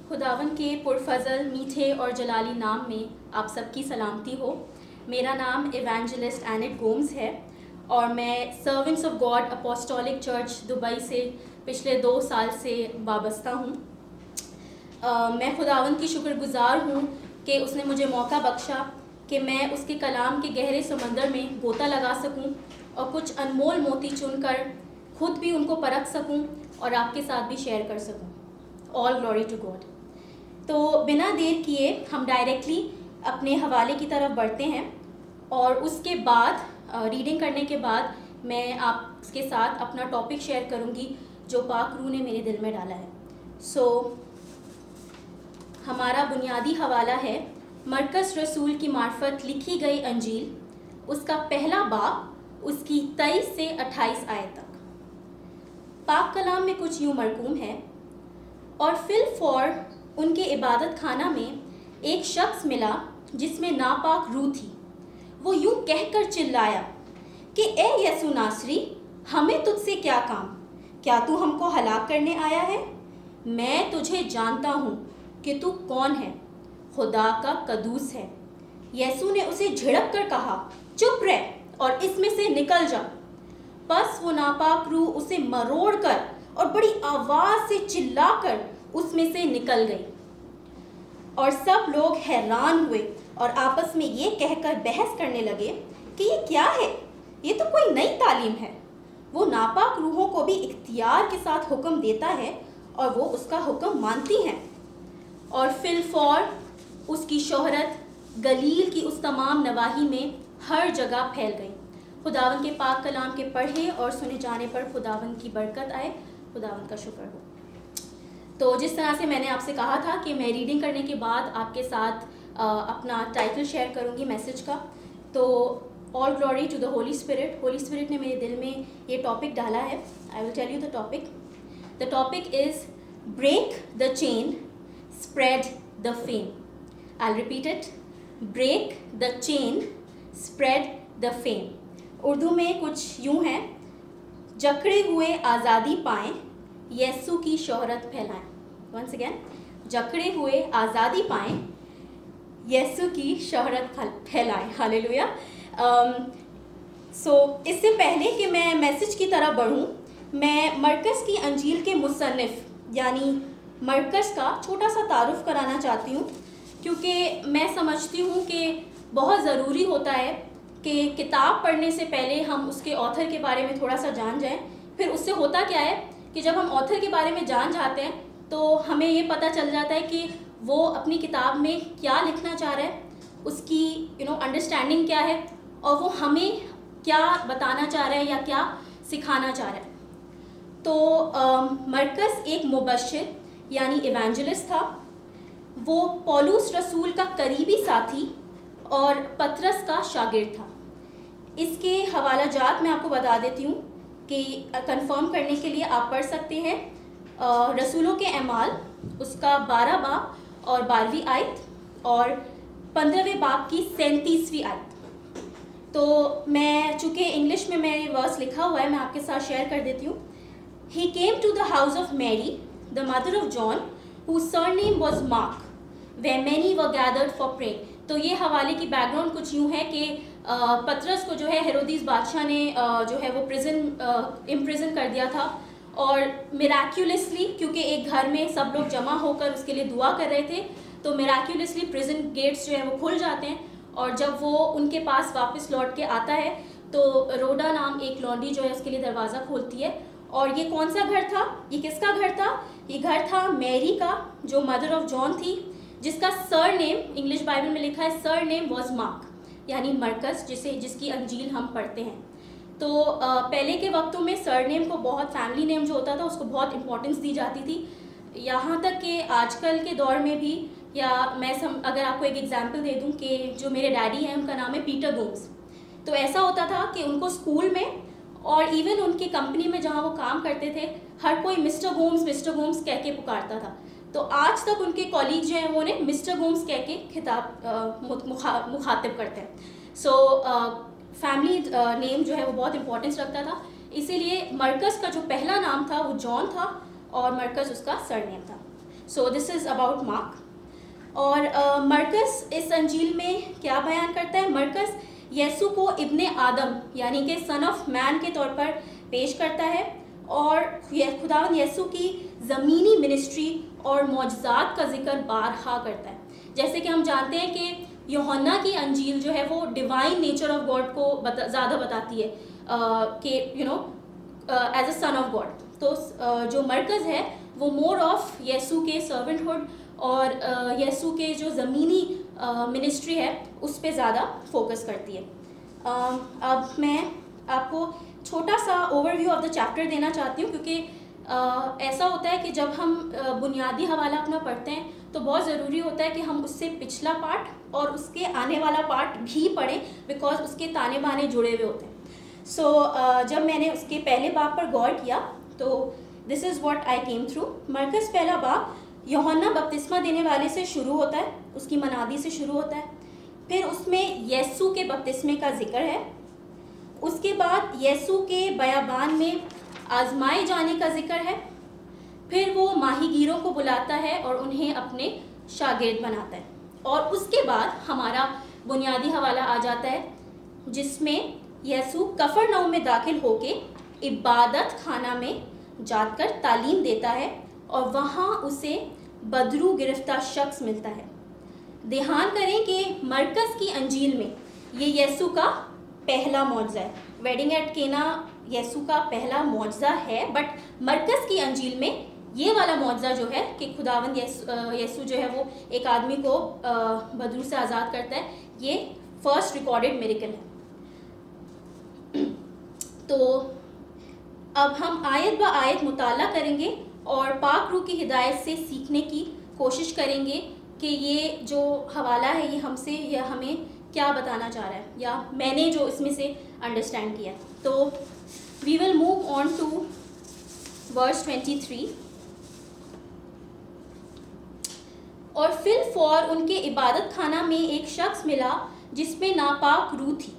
खुदावन के पुरफजल मीठे और जलाली नाम में आप सबकी सलामती हो। मेरा नाम इवेंजलिस्ट एनिट गोम्स है और मैं servants of God apostolic church Dubai से पिछले 2 साल से वाबस्ता हूँ। मैं खुदावन की शुक्रगुजार हूँ कि उसने मुझे मौका बख्शा कि मैं उसके कलाम के गहरे समंदर में गोता लगा सकूँ और कुछ अनमोल मोती चुनकर खुद भी उनको परख सकूँ और आपके साथ भी शेयर कर सकूँ। All glory to God. तो बिना देर किए हम डायरेक्टली अपने हवाले की तरफ बढ़ते हैं और उसके बाद रीडिंग करने के बाद मैं आपके साथ अपना टॉपिक शेयर करूँगी जो पाक रूह ने मेरे दिल में डाला है। हमारा बुनियादी हवाला है मरकज़ रसूल की मार्फत लिखी गई अंजील, उसका पहला बाब, उसकी 23 से 28 आयत तक। पाक कलाम में कुछ यूँ मरकूम है, और फिलफौर उनके इबादत खाना में एक शख्स मिला जिसमें नापाक रूह थी। वो यूँ कहकर चिल्लाया कि ए यसू नासरी, हमें तुझसे क्या काम? क्या तू हमको हलाक करने आया है? मैं तुझे जानता हूँ कि तू कौन है, खुदा का कदूस है। यसू ने उसे झिड़क कर कहा, चुप रह और इसमें से निकल जा। बस वो नापाक रूह उसे मरोड़ कर और बड़ी आवाज़ से चिल्लाकर उसमें से निकल गई। और सब लोग हैरान हुए और आपस में ये कहकर बहस करने लगे कि ये क्या है, ये तो कोई नई तालीम है। वो नापाक रूहों को भी इख्तियार के साथ हुक्म देता है और वो उसका हुक्म मानती हैं। और फिलफौर उसकी शोहरत गलील की उस तमाम नवाही में हर जगह फैल गई। खुदावन के पाक कलाम के पढ़े और सुने जाने पर खुदावन की बरकत आए। खुदावन का शुक्र हो। तो जिस तरह से मैंने आपसे कहा था कि मैं रीडिंग करने के बाद आपके साथ अपना टाइटल शेयर करूंगी मैसेज का। तो all glory to the Holy Spirit. Holy Spirit ने मेरे दिल में ये टॉपिक डाला है। I will tell you the topic. The topic is break the chain, spread the fame. I will repeat it. Break the chain, spread the fame. Urdu में कुछ यूँ है, जकड़े हुए आज़ादी पाएँ, यसू की शोहरत फैलाएं। वंस अगेन, जकड़े हुए आज़ादी पाएं, यसू की शोहरत फैलाएं। हालेलुया। इससे पहले कि मैं मैसेज की तरफ बढ़ूं, मैं मरकज़ की अंजील के मुसन्निफ यानी मरकज़ का छोटा सा तारुफ कराना चाहती हूँ, क्योंकि मैं समझती हूँ कि बहुत ज़रूरी होता है कि किताब पढ़ने से पहले हम उसके ऑथर के बारे में थोड़ा सा जान जाएं। फिर उससे होता क्या है कि जब हम ऑथर के बारे में जान जाते हैं तो हमें ये पता चल जाता है कि वो अपनी किताब में क्या लिखना चाह रहा है, उसकी अंडरस्टैंडिंग क्या है और वो हमें क्या बताना चाह रहा है या क्या सिखाना चाह रहा है। तो मरकज़ एक मुबश्शिर यानी इवेंजलिस्ट था। वो पौलुस रसूल का करीबी साथी और पतरस का शागिर्द था। इसके हवाला जात मैं आपको बता देती हूँ कि कंफर्म करने के लिए आप पढ़ सकते हैं रसूलों के अमाल, उसका 12 बाब और 12वीं आयत और 15वें बाब की 37वीं आयत। तो मैं चूँकि इंग्लिश में मेरे वर्स लिखा हुआ है, मैं आपके साथ शेयर कर देती हूँ। He came to the house of Mary the mother of John whose surname was Mark, where many were gathered for praying। तो ये हवाले की बैकग्राउंड कुछ यूँ है कि पतरस को जो है हेरोदीस बादशाह ने जो है वो इम्प्रिजन कर दिया था, और मिराक्यूलसली, क्योंकि एक घर में सब लोग जमा होकर उसके लिए दुआ कर रहे थे, तो मिराक्यूलसली प्रिजन गेट्स जो है वो खुल जाते हैं। और जब वो उनके पास वापस लौट के आता है तो रोडा नाम एक लौंडी जो है उसके लिए दरवाज़ा खोलती है। और ये कौन सा घर था, ये किसका घर था? ये घर था मैरी का, जो मदर ऑफ जॉन थी, जिसका सर नेम इंग्लिश बाइबल में लिखा है, सर नेम वॉज मार्क यानी मरकज़, जिसकी अंजील हम पढ़ते हैं। तो पहले के वक्तों में सर नेम को बहुत, फैमिली नेम जो होता था उसको बहुत इंपॉर्टेंस दी जाती थी। यहाँ तक कि आजकल के दौर में भी, या अगर आपको एक एग्जांपल दे दूँ कि जो मेरे डैडी हैं उनका नाम है पीटर गोम्स। तो ऐसा होता था कि उनको स्कूल में और इवन उनकी कंपनी में जहाँ वो काम करते थे, हर कोई मिस्टर गोम्स कह के पुकारता था। तो आज तक उनके कॉलीग जो हैं वो उन्हें मिस्टर गोम्स कह के मुखातिब करते हैं। सो फैमिली नेम जो है वो बहुत इंपॉर्टेंस रखता था, इसीलिए मरकज़ का जो पहला नाम था वो जॉन था और मरकज़ उसका सरनेम था। सो दिस इज़ अबाउट मार्क। और मरकस इस अंजील में क्या बयान करता है? मरकस यीशु को इब्ने आदम यानी कि सन ऑफ मैन के तौर पर पेश करता है और खुदावंद यीशु की ज़मीनी मिनिस्ट्री और मौजज़ात का जिक्र बारहा करता है। जैसे कि हम जानते हैं कि यूहन्ना की अंजील जो है वो डिवाइन नेचर ऑफ गॉड को ज़्यादा बताती है कि as a son of God. तो जो मरकज़ है वो मोर ऑफ यीशु के सर्वेंटहुड और यीशु के जो ज़मीनी मिनिस्ट्री है उस पर ज़्यादा फोकस करती है। अब मैं आपको छोटा सा ओवरव्यू ऑफ द चैप्टर देना चाहती हूँ, क्योंकि ऐसा होता है कि जब हम बुनियादी हवाला अपना पढ़ते हैं तो बहुत ज़रूरी होता है कि हम उससे पिछला पार्ट और उसके आने वाला पार्ट भी पढ़ें, बिकॉज उसके ताने बाने जुड़े हुए होते हैं। जब मैंने उसके पहले बाब पर गौर किया तो this is what I came through. मरकस पहला बाब यूहन्ना बपतिस्मा देने वाले से शुरू होता है, उसकी मनादी से शुरू होता है। फिर उसमें यीशु के बपतिस्मे का जिक्र है। उसके बाद यीशु के बयाबान में आजमाए जाने का जिक्र है। फिर वो माहीगीरों को बुलाता है और उन्हें अपने शागिर्द बनाता है। और उसके बाद हमारा बुनियादी हवाला आ जाता है जिसमें यीशु कफरनहूम में दाखिल होके इबादत खाना में जाकर तालीम देता है और वहाँ उसे बदरू गिरफ्तार शख्स मिलता है। ध्यान करें कि मरकस की अंजील में ये यीशु का पहला मौजज़ा है। वेडिंग एट केना यीशु का पहला मौजज़ा है, बट मरकस की अंजील में ये वाला मौजज़ा जो है कि खुदावंद यीशु जो है वो एक आदमी को बदरू से आज़ाद करता है, ये फर्स्ट रिकॉर्डेड मिरेकल है। तो अब हम आयत ब आयत मुताला करेंगे और पाक रूह की हिदायत से सीखने की कोशिश करेंगे कि ये जो हवाला है ये हमसे या हमें क्या बताना चाह रहा है, या मैंने जो इसमें से अंडरस्टैंड किया। तो we will move on to verse 23। और फिलफौर उनके इबादत खाना में एक शख्स मिला जिसमें नापाक रूह थी।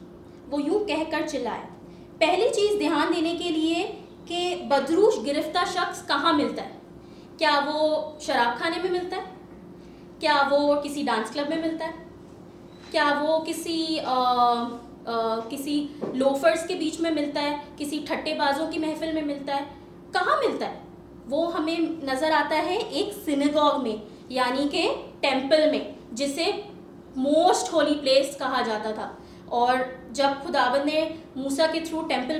वो यूं कहकर चिल्लाया। पहली चीज़ ध्यान देने के लिए कि बदरूश गिरफ्तार शख्स कहाँ मिलता है। क्या वो शराब खाने में मिलता है? क्या वो किसी डांस क्लब में मिलता है? क्या वो किसी लोफर्स के बीच में मिलता है? किसी ठट्टेबाजों की महफिल में मिलता है? कहाँ मिलता है? वो हमें नज़र आता है एक सिनेगॉग में, यानी कि टेम्पल में, जिसे मोस्ट होली प्लेस कहा जाता था। और जब खुदावंद ने मूसा के थ्रू टेम्पल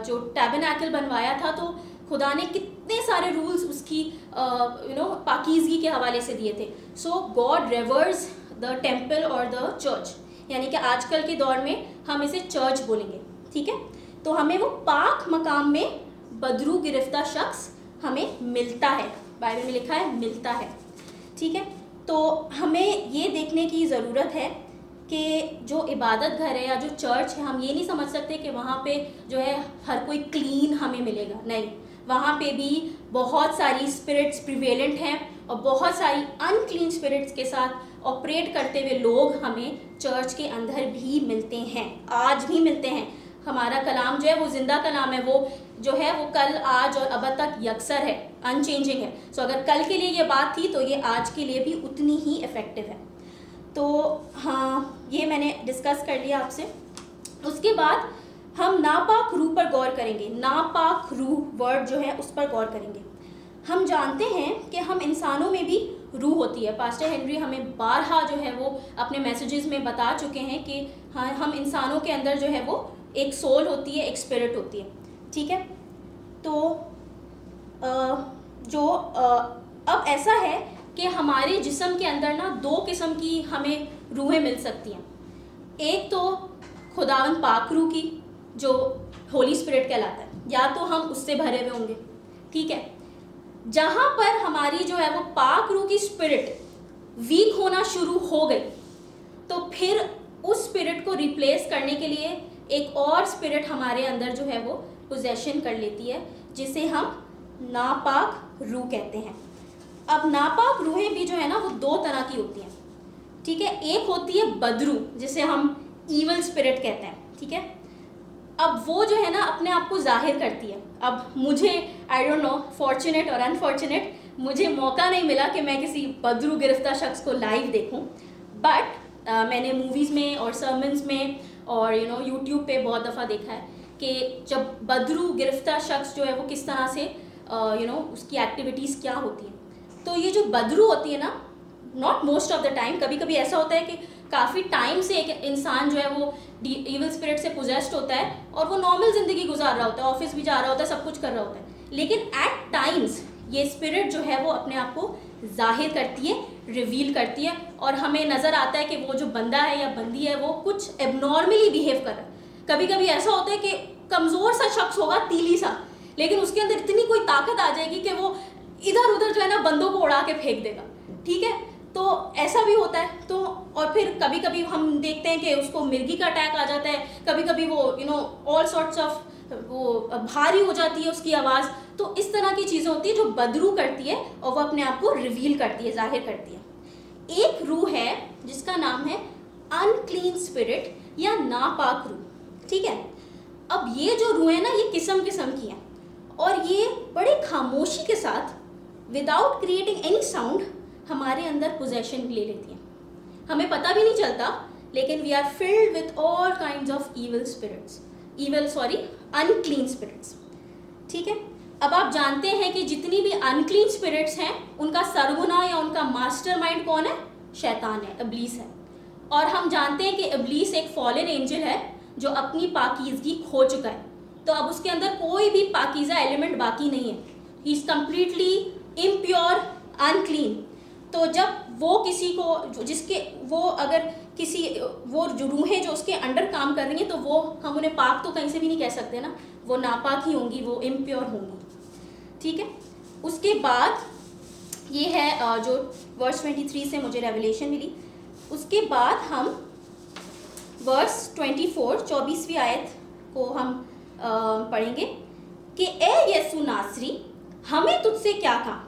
जो टैबरनेकल बनवाया था तो खुदा ने कितने सारे रूल्स उसकी पाकीज़गी के हवाले से दिए थे। सो गॉड रेवर्स द टेम्पल और द चर्च, यानी कि आजकल के दौर में हम इसे चर्च बोलेंगे, ठीक है। तो हमें वो पाक मकाम में बदरू गिरफ्तार शख्स हमें मिलता है, बाइबल में लिखा है मिलता है, ठीक है। तो हमें ये देखने की ज़रूरत है कि जो इबादत घर है या जो चर्च है, हम ये नहीं समझ सकते कि वहाँ पे जो है हर कोई क्लीन हमें मिलेगा, नहीं। वहाँ पे भी बहुत सारी स्पिरिट्स प्रिवेलेंट हैं और बहुत सारी अनक्लीन स्पिरिट्स के साथ ऑपरेट करते हुए लोग हमें चर्च के अंदर भी मिलते हैं, आज भी मिलते हैं। हमारा कलाम जो है वो जिंदा कलाम है, वो जो है वो कल आज और अब तक यकसर है, अनचेंजिंग है। सो अगर कल के लिए ये बात थी तो ये आज के लिए भी उतनी ही इफ़ेक्टिव है। तो हाँ, ये मैंने डिस्कस कर लिया आपसे। उसके बाद हम नापाक रूह पर गौर करेंगे। नापाक रूह वर्ड जो है उस पर गौर करेंगे। हम जानते हैं कि हम इंसानों में भी रूह होती है। पास्टर हेनरी हमें बारहा जो है वो अपने मैसेजेस में बता चुके हैं कि हाँ, हम इंसानों के अंदर जो है वो एक सोल होती है, एक स्पिरिट होती है, ठीक है। तो अब ऐसा है कि हमारे जिस्म के अंदर ना दो किस्म की हमें रूहें मिल सकती हैं। एक तो खुदावंद पाक रूह की जो होली स्पिरिट कहलाता है, या तो हम उससे भरे हुए होंगे, ठीक है। जहाँ पर हमारी जो है वो पाक रूह की स्पिरिट वीक होना शुरू हो गई तो फिर उस स्पिरिट को रिप्लेस करने के लिए एक और स्पिरिट हमारे अंदर जो है वो पोजेशन कर लेती है, जिसे हम नापाक रूह कहते हैं। अब नापाक रूहें भी जो है ना वो दो तरह की होती हैं, ठीक है। एक होती है बदरू, जिसे हम ईवल स्पिरिट कहते हैं, ठीक है। अब वो जो है ना अपने आप को जाहिर करती है। अब मुझे आई डोंट नो फॉर्चुनेट और अनफॉर्चुनेट, मुझे मौका नहीं मिला कि मैं किसी बदरू गिरफ्तार शख्स को लाइव देखूं, बट मैंने मूवीज़ में और सर्मन्स में और यूट्यूब पे बहुत दफ़ा देखा है कि जब बदरू गिरफ्तार शख्स जो है वो किस तरह से उसकी एक्टिविटीज़ क्या होती हैं। तो ये जो बदरू होती है ना, not most of the time, कभी कभी ऐसा होता है कि काफ़ी टाइम से एक इंसान जो है वो इविल स्पिरिट से पोजेस्ड होता है और वो नॉर्मल ज़िंदगी गुजार रहा होता है, ऑफिस भी जा रहा होता है, सब कुछ कर रहा होता है, लेकिन एट टाइम्स ये स्पिरिट जो है वो अपने आप को जाहिर करती है, रिवील करती है और हमें नज़र आता है कि वो जो बंदा है या बंदी है वो कुछ एबनॉर्मली बिहेव कर रहा है। कभी कभी ऐसा होता है कि कमज़ोर सा शख्स होगा, तीली सा, लेकिन उसके अंदर इतनी कोई ताकत आ जाएगी कि वो इधर उधर जो है ना बंदों को उड़ा के फेंक देगा। ठीक है, तो ऐसा भी होता है। तो और फिर कभी कभी हम देखते हैं कि उसको मिर्गी का अटैक आ जाता है, कभी कभी वो ऑल सॉर्ट्स ऑफ वो भारी हो जाती है उसकी आवाज़। तो इस तरह की चीज़ें होती है जो बदरू करती है और वो अपने आप को रिवील करती है, जाहिर करती है। एक रूह है जिसका नाम है अनक्लीन स्पिरिट या नापाक रूह। ठीक है, अब ये जो रूह है ना ये किस्म किस्म की हैं और ये बड़े खामोशी के साथ विदाउट क्रिएटिंग एनी साउंड हमारे अंदर पोजेशन ले लेती हैं। हमें पता भी नहीं चलता, लेकिन we are filled with all kinds of unclean spirits. ठीक है, अब आप जानते हैं कि जितनी भी अनक्लीन स्पिरिट्स हैं उनका सरगुना या उनका मास्टरमाइंड कौन है? शैतान है, इब्लीस है। और हम जानते हैं कि इब्लीस एक फॉलन एंजल है जो अपनी पाकीज़गी खो चुका है, तो अब उसके अंदर कोई भी पाकीज़ा एलिमेंट बाकी नहीं है। He is completely impure, unclean. तो जब वो किसी को जिसके वो अगर किसी वो जो रूहें जो उसके अंडर काम कर रही हैं तो वो हम उन्हें पाक तो कहीं से भी नहीं कह सकते ना, वो नापाक ही होंगी, वो इम्प्योर होंगी। ठीक है, उसके बाद ये है जो वर्स 23 से मुझे रेवलेशन मिली। उसके बाद हम वर्स 24 आयत को हम पढ़ेंगे कि ए यीशु नासरी, हमें तुझसे क्या कहा?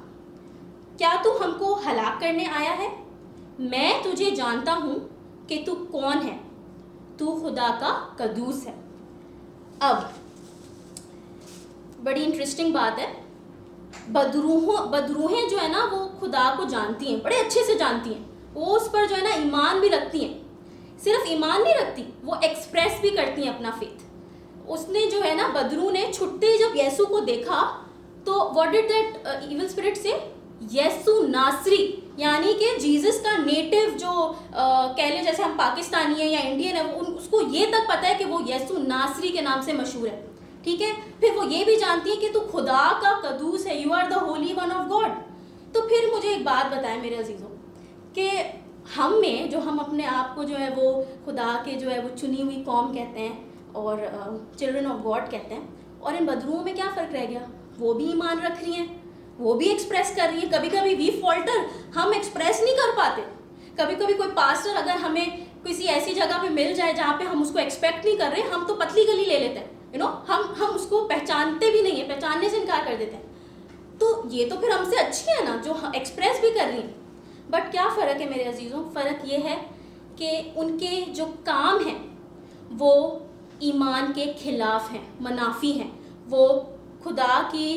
क्या तू हमको हलाक करने आया है? मैं तुझे जानता हूँ कि तू कौन है, तू खुदा का कदूस है। अब बड़ी इंटरेस्टिंग बात है, बदरूहें जो है ना वो खुदा को जानती हैं, बड़े अच्छे से जानती हैं, वो उस पर जो है ना ईमान भी रखती हैं। सिर्फ ईमान नहीं रखती, वो एक्सप्रेस भी करती हैं अपना फेथ। उसने जो है ना बदरू ने छुट्टे जब यीशु को देखा तो what did that evil spirit से? यीशु नासरी, यानी कि जीसस का नेटिव जो कह ले, जैसे हम पाकिस्तानी हैं या इंडियन है, उसको ये तक पता है कि वो यीशु नासरी के नाम से मशहूर है। ठीक है, फिर वो ये भी जानती है कि तू खुदा का कदूस है, you are the holy one of God. तो फिर मुझे एक बात बताएं मेरे अजीज़ों कि हम में जो हम अपने आप को जो है वो खुदा के जो है वो चुनी हुई कौम कहते हैं और चिल्ड्रन ऑफ गॉड कहते हैं, और इन बदरुओं में क्या फ़र्क रह गया? वो भी ईमान रख रही हैं, वो भी एक्सप्रेस कर रही है। कभी कभी वी फॉल्टर, हम एक्सप्रेस नहीं कर पाते। कभी कभी कोई पास्टर अगर हमें किसी ऐसी जगह पे मिल जाए जहाँ पे हम उसको एक्सपेक्ट नहीं कर रहे, हम तो पतली गली ले लेते हैं, हम उसको पहचानते भी नहीं है, पहचानने से इनकार कर देते हैं। तो ये तो फिर हमसे अच्छी है ना जो एक्सप्रेस भी कर रही हैं। बट क्या फ़र्क है मेरे अजीज़ों? फ़र्क ये है कि उनके जो काम हैं वो ईमान के खिलाफ हैं, मनाफी हैं, वो खुदा की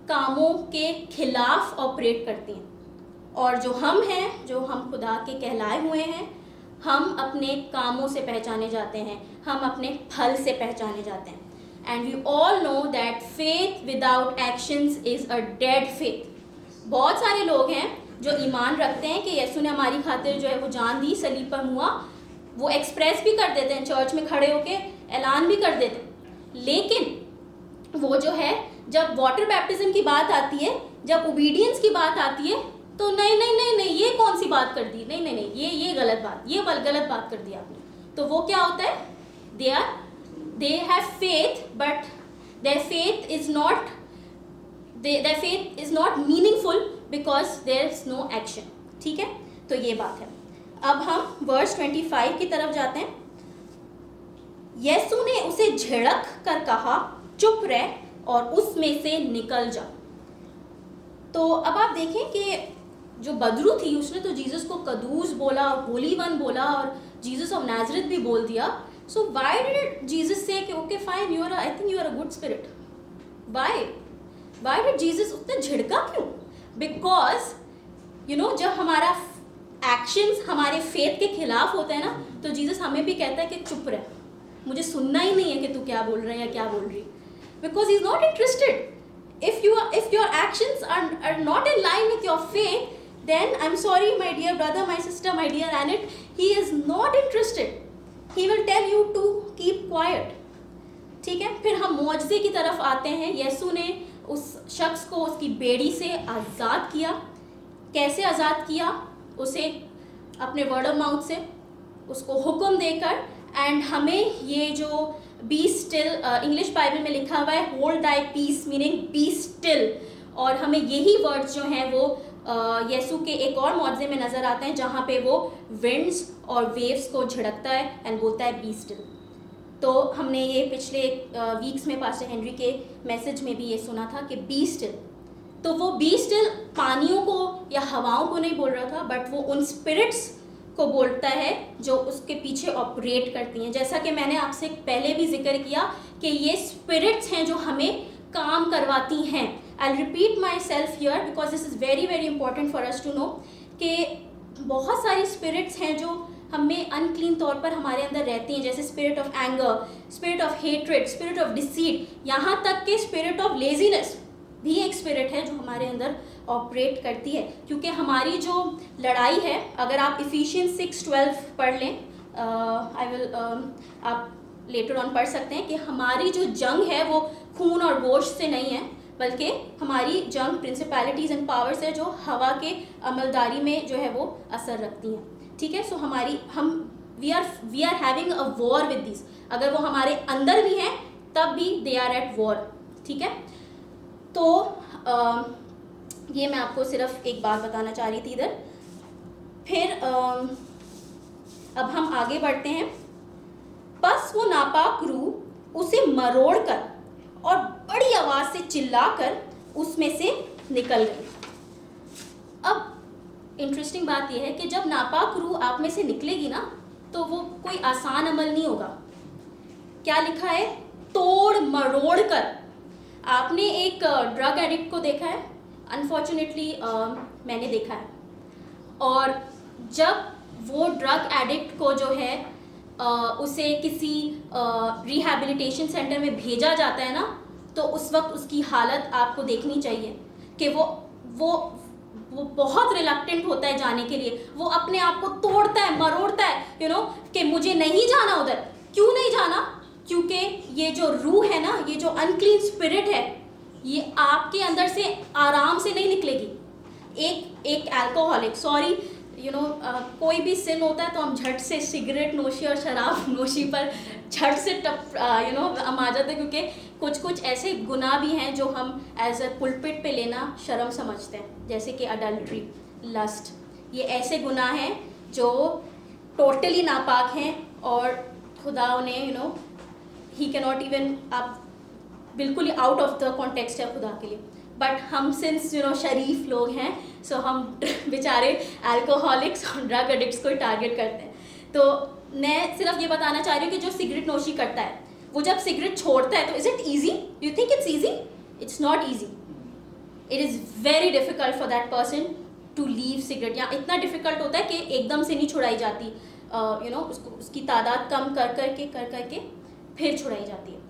कामों के खिलाफ ऑपरेट करती हैं। और जो हम हैं, जो हम खुदा के कहलाए हुए हैं, हम अपने कामों से पहचाने जाते हैं, हम अपने फल से पहचाने जाते हैं। And we all know that faith without actions is a dead faith. बहुत सारे लोग हैं जो ईमान रखते हैं कि यीशु ने हमारी खातिर जो है वो जान दी, सलीब पर हुआ, वो एक्सप्रेस भी कर देते हैं, चर्च में खड़े होके ऐलान भी कर देते हैं, लेकिन वो जो है जब वाटर बैप्टिज्म की बात आती है, जब ओबीडियंस की बात आती है, तो नहीं नहीं नहीं नहीं ये कौन सी बात कर दी, नहीं नहीं नहीं ये गलत बात, ये गलत बात कर दी आपने। तो वो क्या होता है? They have faith but their faith is not meaningful because there is no action। ठीक है, तो ये बात है। अब हम वर्स 25 की तरफ जाते हैं। यीशु ने उसे झिड़क कर कहा, चुप रह और उसमें से निकल जा। तो अब आप देखें कि जो बदरू थी उसने तो जीसस को कदूस बोला, होली वन बोला और जीसस ऑफ नाजरेथ भी बोल दिया। सो व्हाई डिड जीसस से कि okay fine, you are, I think you are a good spirit? Why did Jesus उसने झिड़का क्यों? बिकॉज जब हमारा एक्शंस हमारे फेथ के खिलाफ होते हैं ना, तो जीसस हमें भी कहता है कि चुप रह, मुझे सुनना ही नहीं है कि तू क्या बोल रहा है या क्या बोल रही, because he is not interested. If your actions are not in line with your faith, then I'm sorry, my dear brother, my sister, my dear Annette, he is not interested. He will tell you to keep quiet. ठीक है. फिर हम मुआवजे की तरफ आते हैं. यीशु ने उस शख्स को उसकी बेड़ी से आज़ाद किया. कैसे आज़ाद किया? उसे अपने वर्ड ऑफ माउथ से, उसको हुक्म देकर. एंड हमें ये जो बी स्टिल, इंग्लिश बाइबल में लिखा हुआ है hold thy peace, meaning be still. और हमें यही वर्ड्स जो हैं वो यीशु के एक और मौजज़े में नज़र आते हैं, जहाँ पे वो विंड्स और वेव्स को झड़कता है एंड बोलता है बी स्टिल. तो हमने ये पिछले वीक्स में पास्टर हेनरी के मैसेज में भी ये सुना था कि बी स्टिल. तो वो बी स्टिल पानियों को या हवाओं को नहीं बोल रहा था, बट वो उन स्पिरिट्स को बोलता है जो उसके पीछे ऑपरेट करती हैं. जैसा कि मैंने आपसे पहले भी जिक्र किया कि ये स्पिरिट्स हैं जो हमें काम करवाती हैं. I repeat myself here because this is very very important for us to know कि बहुत सारी स्पिरिट्स हैं जो हमें अनक्लीन तौर पर हमारे अंदर रहती हैं, जैसे spirit of anger, spirit of hatred, spirit of deceit, यहाँ तक कि स्पिरिट ऑफ लेजीनेस भी एक स्पिरिट है जो हमारे अंदर ऑपरेट करती है. क्योंकि हमारी जो लड़ाई है, अगर आप इफिशियंस 6:12 पढ़ लें, आप लेटर ऑन पढ़ सकते हैं कि हमारी जो जंग है वो खून और गोश्त से नहीं है, बल्कि हमारी जंग प्रिंसिपैलिटीज़ एंड पावर्स है जो हवा के अमलदारी में जो है वो असर रखती हैं. ठीक है. So we are having a war with this. अगर वो हमारे अंदर भी हैं तब भी दे आर एट वॉर. ठीक है. तो ये मैं आपको सिर्फ एक बात बताना चाह रही थी इधर. फिर अब हम आगे बढ़ते हैं. बस वो नापाक रूह उसे मरोड़ कर और बड़ी आवाज़ से चिल्लाकर उसमें से निकल गई. अब इंटरेस्टिंग बात यह है कि जब नापाक रूह आप में से निकलेगी ना, तो वो कोई आसान अमल नहीं होगा. क्या लिखा है? तोड़ मरोड़ कर. आपने एक ड्रग एडिक्ट को देखा है? अनफॉर्चुनेटली मैंने देखा है. और जब वो ड्रग एडिक्ट को जो है उसे किसी रिहैबिलिटेशन सेंटर में भेजा जाता है ना, तो उस वक्त उसकी हालत आपको देखनी चाहिए कि वो बहुत रिलक्टेंट होता है जाने के लिए. वो अपने आप को तोड़ता है, मरोड़ता है, कि मुझे नहीं जाना उधर. क्यों नहीं जाना? क्योंकि ये जो रूह है ना, ये जो अनक्लीन स्पिरिट है, ये आपके अंदर से आराम से नहीं निकलेगी. एक अल्कोहलिक, सॉरी कोई भी सिन होता है तो हम झट से सिगरेट नोशी और शराब नोशी पर झट से हम आ जाते हैं, क्योंकि कुछ ऐसे गुनाह भी हैं जो हम एज अ पुलपिट पे लेना शर्म समझते हैं, जैसे कि अडल्ट्री, लस्ट. ये ऐसे गुनाह हैं जो टोटली नापाक हैं और खुदा उन्हें ही कैन नॉट इवन, आप बिल्कुल आउट ऑफ द कॉन्टेक्स्ट है खुदा के लिए. बट हम सिंस शरीफ लोग हैं, सो हम बेचारे अल्कोहलिक्स और ड्रग एडिक्ट्स को टारगेट करते हैं. तो मैं सिर्फ ये बताना चाह रही हूँ कि जो सिगरेट नोशी करता है, वो जब सिगरेट छोड़ता है तो is it easy? You think it's easy? It's not easy. It is very difficult for that person to leave cigarette. या इतना डिफिकल्ट होता है कि एकदम से नहीं छुड़ाई जाती. उसकी तादाद कम कर करके फिर छुड़ाई जाती है.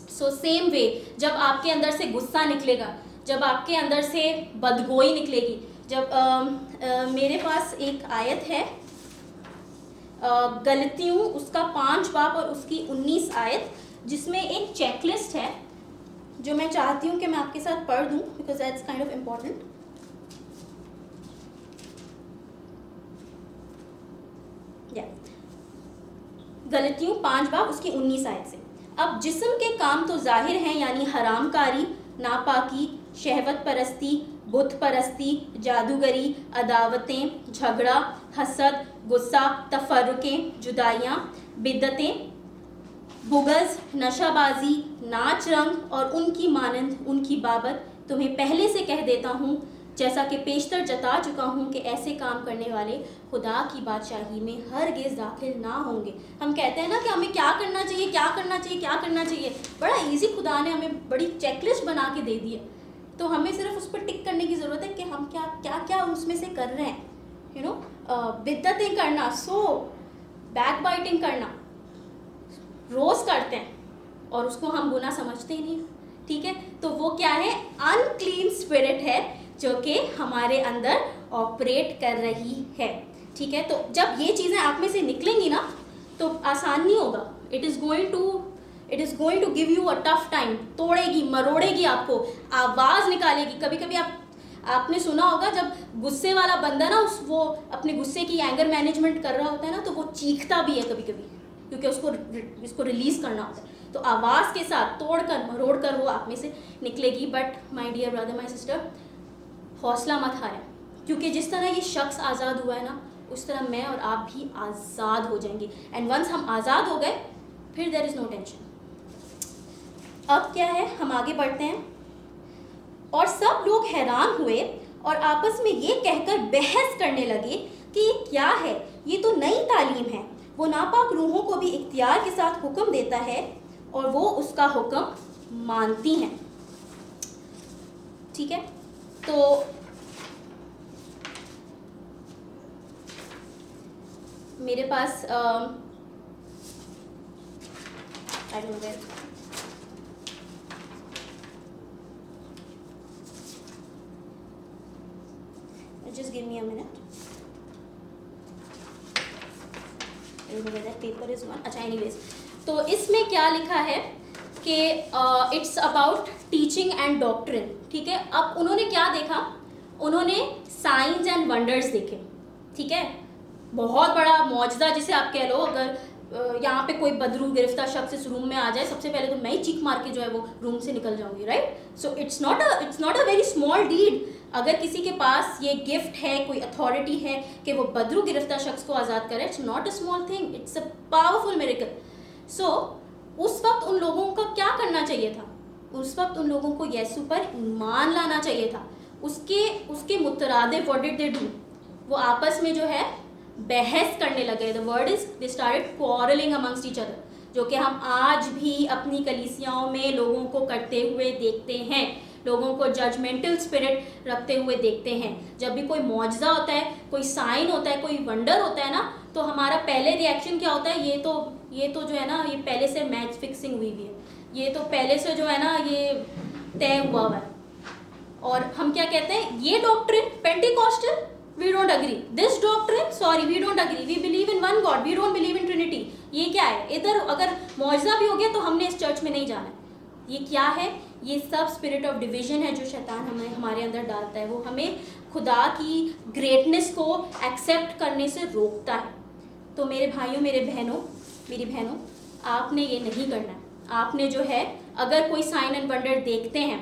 सो सेम वे, जब आपके अंदर से गुस्सा निकलेगा, जब आपके अंदर से बदगोई निकलेगी, जब मेरे पास एक आयत है गलतियों उसका 5 बाब और उसकी 19 आयत, जिसमें एक चेकलिस्ट है जो मैं चाहती हूँ कि मैं आपके साथ पढ़ दूँ, because that's kind of important. गलतियों 5 बाब उसकी 19 आयत से. अब जिस्म के काम तो जाहिर हैं, यानी हरामकारी, नापाकी, शहवत परस्ती, बुत परस्ती, जादूगरी, अदावतें, झगड़ा, हसद, गुस्सा, तफर्रुकें, जुदाइयाँ, बिद्दतें, बुगज़, नशाबाजी, नाच रंग और उनकी मानंद उनकी बाबत तुम्हें पहले से कह देता हूँ, जैसा कि पेशतर जता चुका हूँ कि ऐसे काम करने वाले खुदा की बादशाही में हरगिज़ दाखिल ना होंगे. हम कहते हैं ना कि हमें क्या करना चाहिए, क्या करना चाहिए, क्या करना चाहिए. बड़ा इजी खुदा ने हमें बड़ी चेकलिस्ट बना के दे दी है तो हमें सिर्फ उस पर टिक करने की ज़रूरत है कि हम क्या क्या क्या उसमें से कर रहे हैं, यू नो, बिद्दतें करना, बैक बाइटिंग करना रोज़ करते हैं और उसको हम गुनाह समझते ही नहीं, ठीक है। तो वो क्या है, अनक्लीन स्पिरिट है जो कि हमारे अंदर ऑपरेट कर रही है, ठीक है। तो जब ये चीज़ें आप में से निकलेंगी ना तो आसान नहीं होगा, it is going to give you a tough time, तोड़ेगी मरोड़ेगी आपको, आवाज़ निकालेगी। कभी कभी आपने सुना होगा जब गुस्से वाला बंदा ना वो अपने गुस्से की एंगर मैनेजमेंट कर रहा होता है ना तो वो चीखता भी है कभी कभी, क्योंकि उसको रिलीज़ करना होता है। तो आवाज़ के साथ तोड़कर मरोड़कर वो आप में से निकलेगी। But my dear brother my sister, हौसला मत हारें, क्योंकि जिस तरह ये शख्स आज़ाद हुआ है ना उस तरह मैं और आप भी आज़ाद हो जाएंगे। एंड वंस हम आज़ाद हो गए फिर देयर इज़ नो टेंशन। अब क्या है, हम आगे बढ़ते हैं। और सब लोग हैरान हुए और आपस में ये कहकर बहस करने लगे कि ये क्या है, ये तो नई तालीम है। वो नापाक रूहों को भी इख्तियार के साथ हुक्म देता है और वो उसका हुक्म मानती हैं, ठीक है। तो मेरे पास I don't know, just give me a minute. Paper is one, अच्छा एनीवेज। तो इसमें क्या लिखा है कि it's about teaching and doctrine, ठीक है। अब उन्होंने क्या देखा, उन्होंने साइंस एंड वंडर्स देखे, ठीक है। बहुत बड़ा मौजज़ा जिसे आप कह लो, अगर यहाँ पे कोई बदरू गिरफ्तार शख्स इस रूम में आ जाए, सबसे पहले तो मैं ही चीख मार के जो है वो रूम से निकल जाऊंगी, right. So it's not a very small deed. अगर किसी के पास ये गिफ्ट है, कोई अथॉरिटी है कि वो बदरू गिरफ्तार शख्स को आज़ाद करे, it's not a small thing, it's a powerful miracle. So उस वक्त उन लोगों का क्या करना चाहिए था, उस वक्त उन लोगों को यीशु पर ईमान लाना चाहिए था। उसके मुतरादे व्हाट डिड दे डू, वो आपस में जो है बहस करने लगे। The word is they started quarrelling amongst each other, जो कि हम आज भी अपनी कलीसियाओं में लोगों को करते हुए देखते हैं, लोगों को जजमेंटल स्पिरिट रखते हुए देखते हैं। जब भी कोई मौजज़ा होता है, कोई साइन होता है, कोई वंडर होता है ना, तो हमारा पहले रिएक्शन क्या होता है, ये तो जो है ना, ये पहले से मैच फिक्सिंग हुई है, ये तो पहले से जो है ना ये तय हुआ है। और हम क्या कहते हैं, ये doctrine Pentecostal, we don't agree, this doctrine, sorry we don't agree, we believe in one God, we don't believe in Trinity. ये क्या है, इधर अगर मौजज़ा भी हो गया तो हमने इस चर्च में नहीं जाना है। ये क्या है, ये सब स्पिरिट ऑफ डिवीजन है जो शैतान हमारे अंदर डालता है। वो हमें खुदा की ग्रेटनेस को एक्सेप्ट करने से रोकता है। तो मेरे भाइयों, मेरी बहनों, आपने ये नहीं करना है। आपने जो है, अगर कोई साइन एंड वंडर देखते हैं,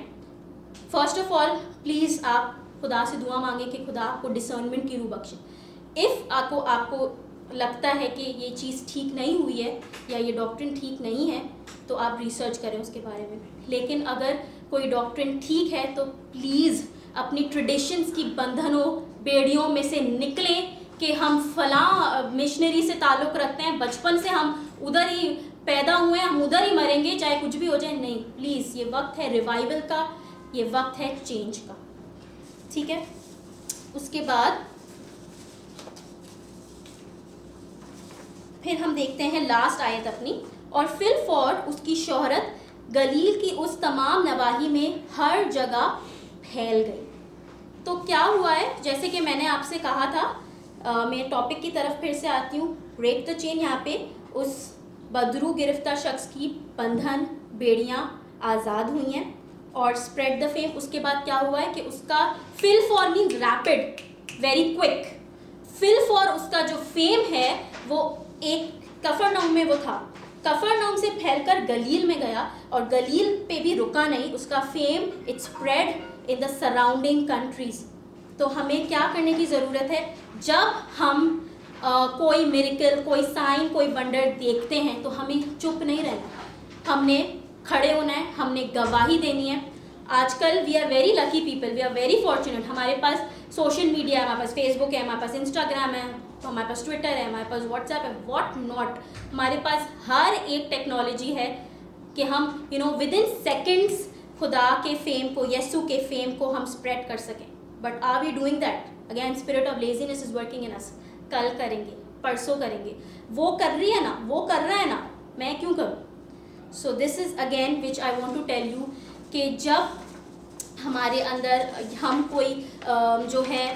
फर्स्ट ऑफ ऑल प्लीज़ आप खुदा से दुआ मांगे कि खुदा आपको डिसर्नमेंट की रूह बख्शे। इफ़ आपको लगता है कि ये चीज़ ठीक नहीं हुई है या ये डॉक्ट्रिन ठीक नहीं है तो आप रिसर्च करें उसके बारे में। लेकिन अगर कोई डॉक्ट्रिन ठीक है तो प्लीज़ अपनी ट्रेडिशंस की बंधनों बेड़ियों में से निकलें कि हम फलां मिशनरी से ताल्लुक़ रखते हैं, बचपन से हम उधर ही पैदा हुए हैं, हम उधर ही मरेंगे चाहे कुछ भी हो जाए। नहीं, प्लीज़, ये वक्त है रिवाइवल का, ये वक्त है चेंज का, ठीक है। उसके बाद फिर हम देखते हैं लास्ट आयत अपनी, और फिलफौर उसकी शोहरत गलील की उस तमाम नवाही में हर जगह फैल गई। तो क्या हुआ है, जैसे कि मैंने आपसे कहा था, मैं टॉपिक की तरफ फिर से आती हूँ, ब्रेक द चेन। यहाँ पे उस बदरू गिरफ्तार शख्स की बंधन बेड़ियाँ आज़ाद हुई हैं और स्प्रेड द फेम। उसके बाद क्या हुआ है कि उसका फिलफौर मीन रैपिड, वेरी क्विक। फिलफौर उसका जो फेम है वो एक कफरनहूम में वो था, कफरनहूम से फैलकर गलील में गया और गलील पे भी रुका नहीं, उसका fame it spread in the surrounding countries. तो हमें क्या करने की ज़रूरत है, जब हम कोई मिरेकल, कोई साइन, कोई वंडर देखते हैं तो हमें चुप नहीं रहना, हमने खड़े होना है, हमने गवाही देनी है। आजकल we are very lucky people, we are very fortunate, हमारे पास सोशल मीडिया है, हमारे पास फेसबुक है, हमारे पास इंस्टाग्राम है, हमारे पास ट्विटर है, हमारे पास व्हाट्सएप है, व्हाट नॉट। हमारे पास हर एक टेक्नोलॉजी है कि हम विद इन सेकेंड्स खुदा के फेम को, यीशु के फेम को हम स्प्रेड कर सकें. But are we doing that? Again spirit of laziness is working in us. कल करेंगे, परसों करेंगे, वो कर रही है ना, वो कर रहा है ना, मैं क्यों करूँ? So this is again which I want to tell you कि जब हमारे अंदर हम कोई जो है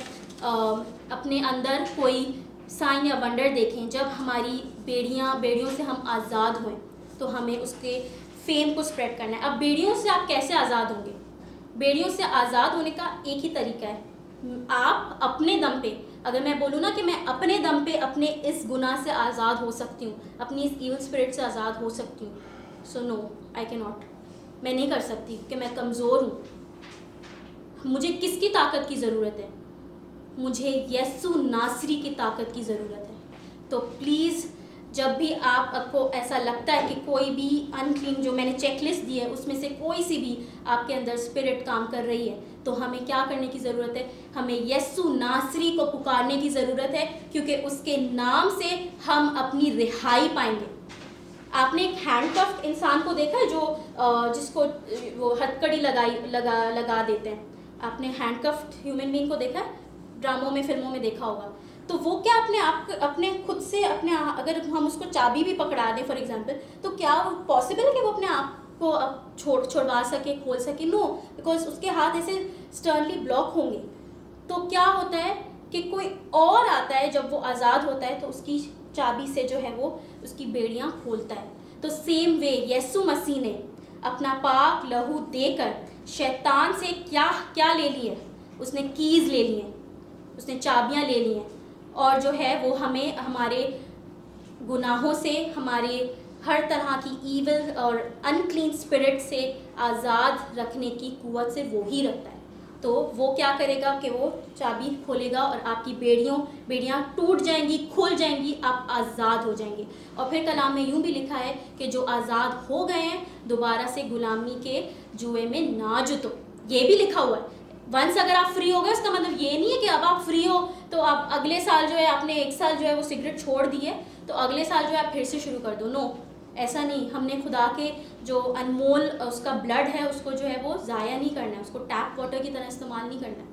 अपने अंदर कोई साइन या वंडर देखें, जब हमारी बेड़ियों से हम आज़ाद हुए, तो हमें उसके फेम को स्प्रेड करना है. अब बेड़ियों से आप कैसे आज़ाद होंगे? बेड़ियों से आज़ाद होने का एक ही तरीका है, आप अपने दम पे. अगर मैं बोलूँ ना कि मैं अपने दम पे अपने इस गुनाह से आज़ाद हो सकती हूँ, अपनी इस इविल स्पिरिट से आज़ाद हो सकती हूँ, so no, I can not. मैं नहीं कर सकती कि मैं कमज़ोर हूँ. मुझे किसकी ताकत की ज़रूरत है? मुझे यीशु नासरी की ताकत की ज़रूरत है. तो प्लीज़ जब भी आपको ऐसा लगता है कि कोई भी अनक्लीन, जो मैंने चेकलिस्ट दी है उसमें से कोई सी भी आपके अंदर स्पिरिट काम कर रही है, तो हमें क्या करने की ज़रूरत है? हमें यीशु नासरी को पुकारने की ज़रूरत है, क्योंकि उसके नाम से हम अपनी रिहाई पाएंगे. आपने एक हैंडकफ्ड इंसान को देखा है जो जिसको वो हथकड़ी लगा देते हैं? आपने हैंडकफ्ड ह्यूमन बीइंग को देखा है? ड्रामों में, फिल्मों में देखा होगा. तो वो क्या अपने खुद से अगर हम उसको चाबी भी पकड़ा दें फॉर एग्जांपल, तो क्या पॉसिबल है कि वो अपने आप को छुड़वा सके, खोल सके? नो, बिकॉज उसके हाथ ऐसे स्टर्नली ब्लॉक होंगे. तो क्या होता है कि कोई और आता है, जब वो आज़ाद होता है तो उसकी चाबी से जो है वो उसकी बेड़ियाँ खोलता है. तो सेम वे यीशु मसीह ने अपना पाक लहू देकर शैतान से क्या ले लिए? उसने कीज़ ले लिए, उसने चाबियाँ ले ली हैं, और जो है वो हमें हमारे गुनाहों से, हमारे हर तरह की ईविल और अनक्लीन स्पिरिट से आज़ाद रखने की कुव्वत से वो ही रखता है. तो वो क्या करेगा कि वो चाबी खोलेगा और आपकी बेड़ियाँ टूट जाएंगी, खुल जाएंगी, आप आज़ाद हो जाएंगे. और फिर कलाम में यूँ भी लिखा है कि जो आज़ाद हो गए हैं दोबारा से गुलामी के जुए में ना जुतो. ये भी लिखा हुआ है. वंस अगर आप फ्री हो गए, उसका मतलब ये नहीं है कि अब आप फ्री हो तो आप अगले साल जो है, आपने एक साल जो है वो सिगरेट छोड़ दी है तो अगले साल जो है आप फिर से शुरू कर दो. नो, ऐसा नहीं. हमने खुदा के जो अनमोल उसका ब्लड है उसको जो है वो ज़ाया नहीं करना है, उसको टैप वाटर की तरह इस्तेमाल नहीं करना है.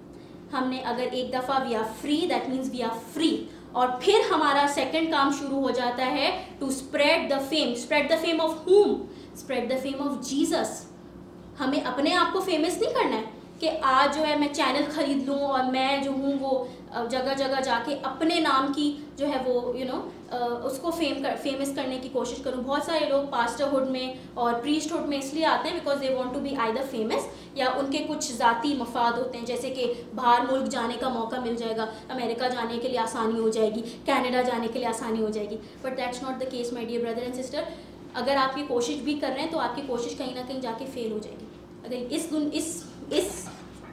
हमने अगर एक दफ़ा we are free, that means we are free. और फिर हमारा सेकंड काम शुरू हो जाता है to spread the fame of whom? Spread the fame of Jesus. हमें अपने आप को फेमस नहीं करना है कि आज जो है मैं चैनल खरीद लूँ और मैं जो हूँ वो जगह जगह जाके अपने नाम की जो है वो उसको फेमस करने की कोशिश करूँ. बहुत सारे लोग पास्टरहुड में और प्रीस्टहुड में इसलिए आते हैं because they want to be either famous, या उनके कुछ ज़ाती मफाद होते हैं, जैसे कि बाहर मुल्क जाने का मौका मिल जाएगा, अमेरिका जाने के लिए आसानी हो जाएगी, कनाडा जाने के लिए आसानी हो जाएगी. But that's not the case my dear brother and sister. अगर आप ये कोशिश भी कर रहे हैं तो आपकी कोशिश कहीं ना कहीं जाके फेल हो जाएगी. अगर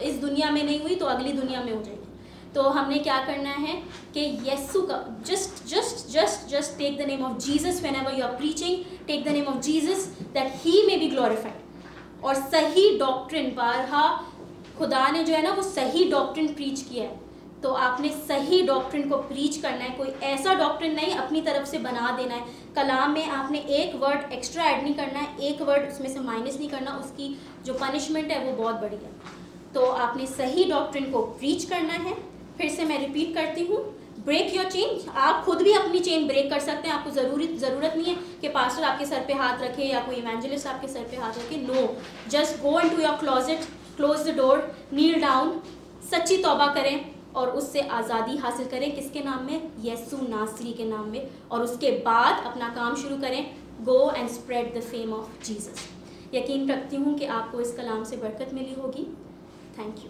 इस दुनिया में नहीं हुई तो अगली दुनिया में हो जाएगी. तो हमने क्या करना है कि यीशु का just take the name of Jesus whenever you are preaching. Take the name of Jesus that he may be glorified. और सही डॉक्ट्रिन, बारहा खुदा ने जो है ना वो सही डॉक्ट्रिन प्रीच किया है, तो आपने सही डॉक्ट्रिन को प्रीच करना है. कोई ऐसा डॉक्ट्रिन नहीं अपनी तरफ से बना देना है. कलाम में आपने एक वर्ड एक्स्ट्रा ऐड नहीं करना है, एक वर्ड उसमें से माइनस नहीं करना. उसकी जो पनिशमेंट है वो बहुत बड़ी है. तो आपने सही डॉक्ट्रिन को प्रीच करना है. फिर से मैं रिपीट करती हूँ, ब्रेक योर चेन. आप खुद भी अपनी चेन ब्रेक कर सकते हैं. आपको ज़रूरत नहीं है कि पास्टर आपके सर पे हाथ रखे या कोई इवेंजलिस्ट आपके सर पे हाथ रखे. No, just go into your closet, close the door, kneel down, सच्ची तौबा करें और उससे आज़ादी हासिल करें. किसके नाम में? यीशु नासरी के नाम में. और उसके बाद अपना काम शुरू करें. Go and spread the fame of Jesus. यकीन रखती हूँ कि आपको इस कलाम से बरकत मिली होगी. Thank you.